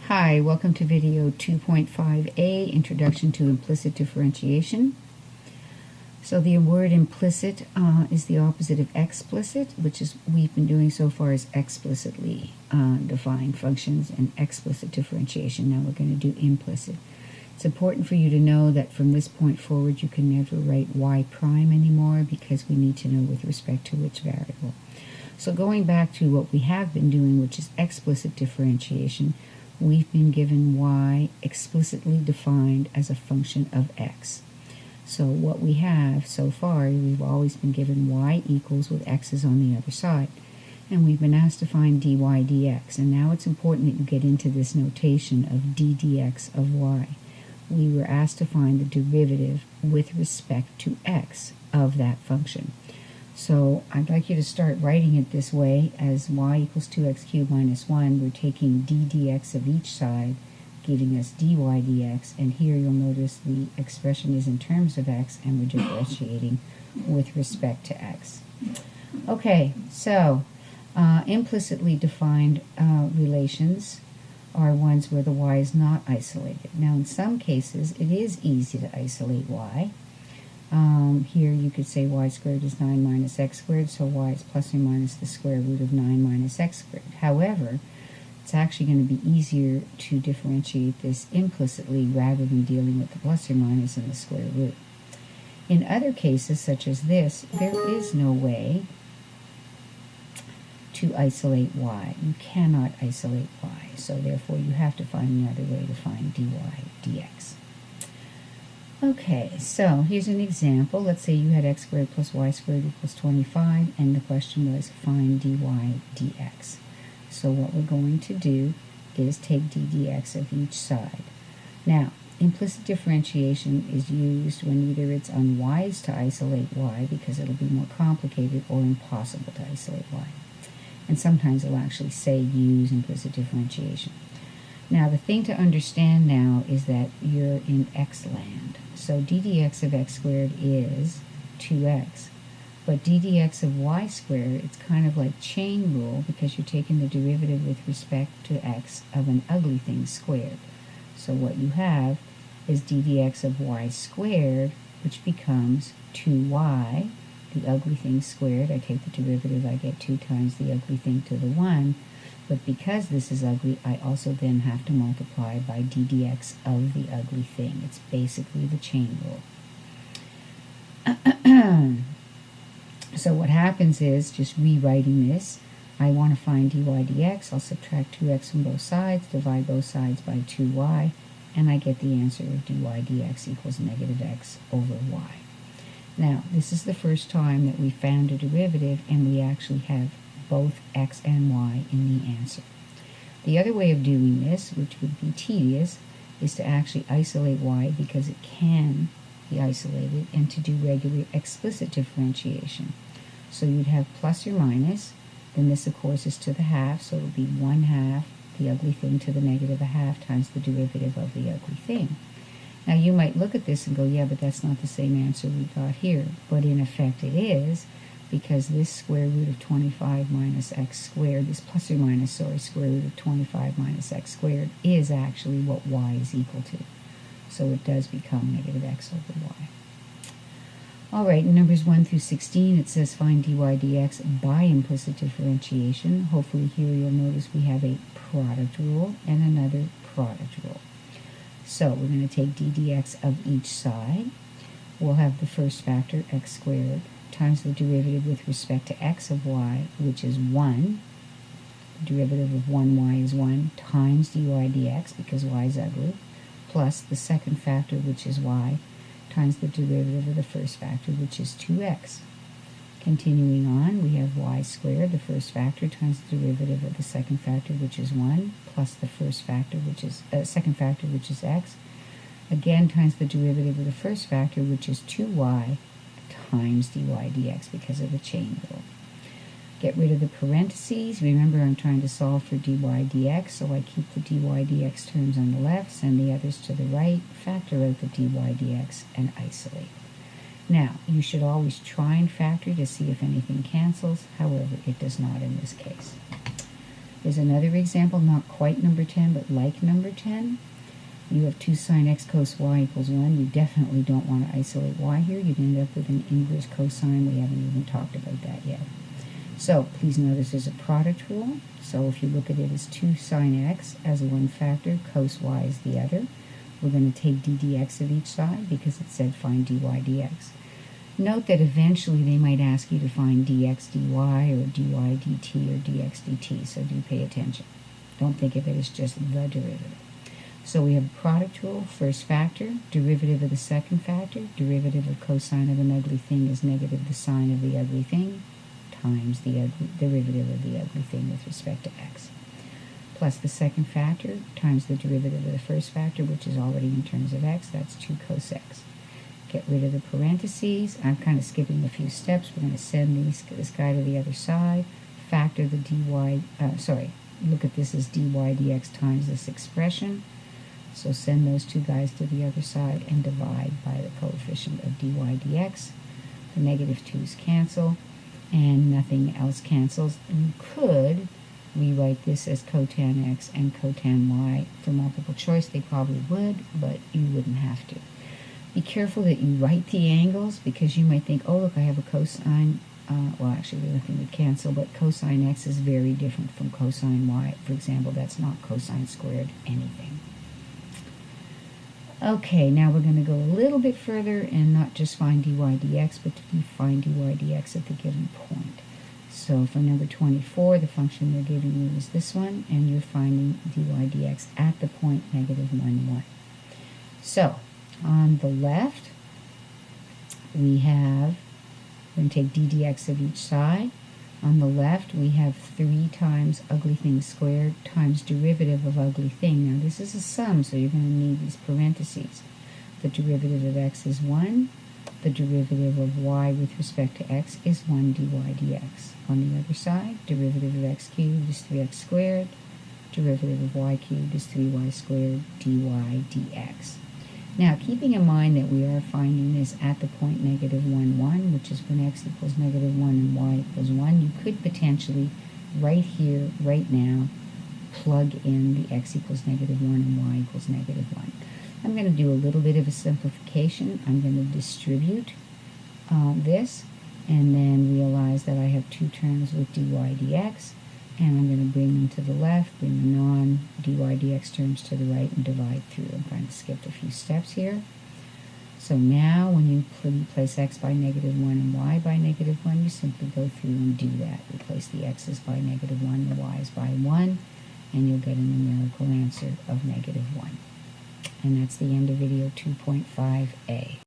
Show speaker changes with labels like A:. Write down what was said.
A: Hi, welcome to video 2.5a, Introduction to Implicit Differentiation. So the word implicit is the opposite of explicit, which is we've been doing so far is explicitly define functions and explicit differentiation. Now we're going to do implicit. It's important for you to know that from this point forward you can never write y prime anymore because we need to know with respect to which variable. So going back to what we have been doing, which is explicit differentiation, we've been given y explicitly defined as a function of x. So what we have so far, we've always been given y equals with x's on the other side. And we've been asked to find dy dx. And now it's important that you get into this notation of d dx of y. We were asked to find the derivative with respect to x of that function. So I'd like you to start writing it this way as y equals 2x cubed minus 1. We're taking d dx of each side, giving us dy dx. And here you'll notice the expression is in terms of x, and we're differentiating with respect to x. Okay, so implicitly defined relations are ones where the y is not isolated. Now in some cases it is easy to isolate y. Here you could say y squared is 9 minus x squared, so y is plus or minus the square root of 9 minus x squared. However, it's actually going to be easier to differentiate this implicitly rather than dealing with the plus or minus and the square root. In other cases, such as this, there is no way to isolate y. You cannot isolate y, so therefore you have to find another way to find dy dx. Okay, so here's an example. Let's say you had x squared plus y squared equals 25, and the question was find dy dx. So what we're going to do is take d dx of each side. Now, implicit differentiation is used when either it's unwise to isolate y because it'll be more complicated or impossible to isolate y. And sometimes it'll actually say use implicit differentiation. Now, the thing to understand now is that you're in x land. So d dx of x squared is 2x. But d dx of y squared, it's kind of like chain rule because you're taking the derivative with respect to x of an ugly thing squared. So what you have is d dx of y squared, which becomes 2y, the ugly thing squared. I take the derivative, I get 2 times the ugly thing to the 1. But because this is ugly, I also then have to multiply by d dx of the ugly thing. It's basically the chain rule. So what happens is, just rewriting this, I want to find dy dx. I'll subtract 2x from both sides, divide both sides by 2y, and I get the answer of dy dx equals negative x over y. Now, this is the first time that we found a derivative, and we actually have both x and y in the answer. The other way of doing this, which would be tedious, is to actually isolate y because it can be isolated, and to do regular explicit differentiation. So you'd have plus or minus, then this of course is to the half, so it'll be 1/2 the ugly thing to the negative 1/2 times the derivative of the ugly thing. Now you might look at this and go, yeah, but that's not the same answer we got here. But in effect it is, because this square root of 25 minus x squared, this plus or minus, square root of 25 minus x squared is actually what y is equal to. So it does become negative x over y. All right, in numbers 1 through 16, it says find dy dx by implicit differentiation. Hopefully here you'll notice we have a product rule and another product rule. So we're going to take d dx of each side. We'll have the first factor, x squared, times the derivative with respect to x of y, which is 1. The derivative of 1y is 1, times dy dx, because y is ugly, plus the second factor, which is y, times the derivative of the first factor, which is 2x. Continuing on, we have y squared, the first factor, times the derivative of the second factor, which is 1, plus the first factor, which is second factor, which is x, again times the derivative of the first factor, which is 2y, times dy dx because of the chain rule. Get rid of the parentheses. Remember, I'm trying to solve for dy dx, so I keep the dy dx terms on the left, send the others to the right, factor out the dy dx, and isolate. Now, you should always try and factor to see if anything cancels. However, it does not in this case. There's another example, not quite number 10, but like number 10. You have 2 sine x cos y equals 1. You definitely don't want to isolate y here. You'd end up with an inverse cosine. We haven't even talked about that yet. So please notice there's a product rule. So if you look at it as 2 sine x as one factor, cos y is the other. We're going to take d dx of each side because it said find dy dx. Note that eventually they might ask you to find dx dy or dy dt or dx dt, so do pay attention. Don't think of it as just the derivative. So we have a product rule, first factor, derivative of the second factor, derivative of cosine of an ugly thing is negative the sine of the ugly thing, times the derivative of the ugly thing with respect to x. Plus the second factor times the derivative of the first factor, which is already in terms of x, that's 2 cos x. Get rid of the parentheses. I'm kind of skipping a few steps. We're going to send this guy to the other side, factor the look at this as dy dx times this expression. So send those two guys to the other side and divide by the coefficient of dy dx. The negative 2's cancel, and nothing else cancels. You could rewrite this as cotan x and cotan y. For multiple choice, they probably would, but you wouldn't have to. Be careful that you write the angles, because you might think, oh, look, I have a cosine. Well, actually, nothing would cancel, but cosine x is very different from cosine y. For example, that's not cosine squared anything. Okay, now we're going to go a little bit further and not just find dy dx, but to find dy dx at the given point. So for number 24, the function they're giving you is this one, and you're finding dy dx at the point negative 1, 1. So on the left, we're going to take d dx of each side. On the left, we have 3 times ugly thing squared times derivative of ugly thing. Now, this is a sum, so you're going to need these parentheses. The derivative of x is 1. The derivative of y with respect to x is 1 dy dx. On the other side, derivative of x cubed is 3x squared. Derivative of y cubed is 3y squared dy dx. Now, keeping in mind that we are finding this at the point negative 1, 1, which is when x equals negative 1 and y equals 1, you could potentially, right here, right now, plug in the x equals negative 1 and y equals negative 1. I'm going to do a little bit of a simplification. I'm going to distribute this, and then realize that I have 2 terms with dy dx, and I'm going to bring them to the left, bring the non-dy dx terms to the right, and divide through. I'm kind of skipped a few steps here. So now when you replace x by negative 1 and y by negative 1, you simply go through and do that. Replace the x's by negative 1, the y's by 1, and you'll get a numerical answer of negative 1. And that's the end of video 2.5a.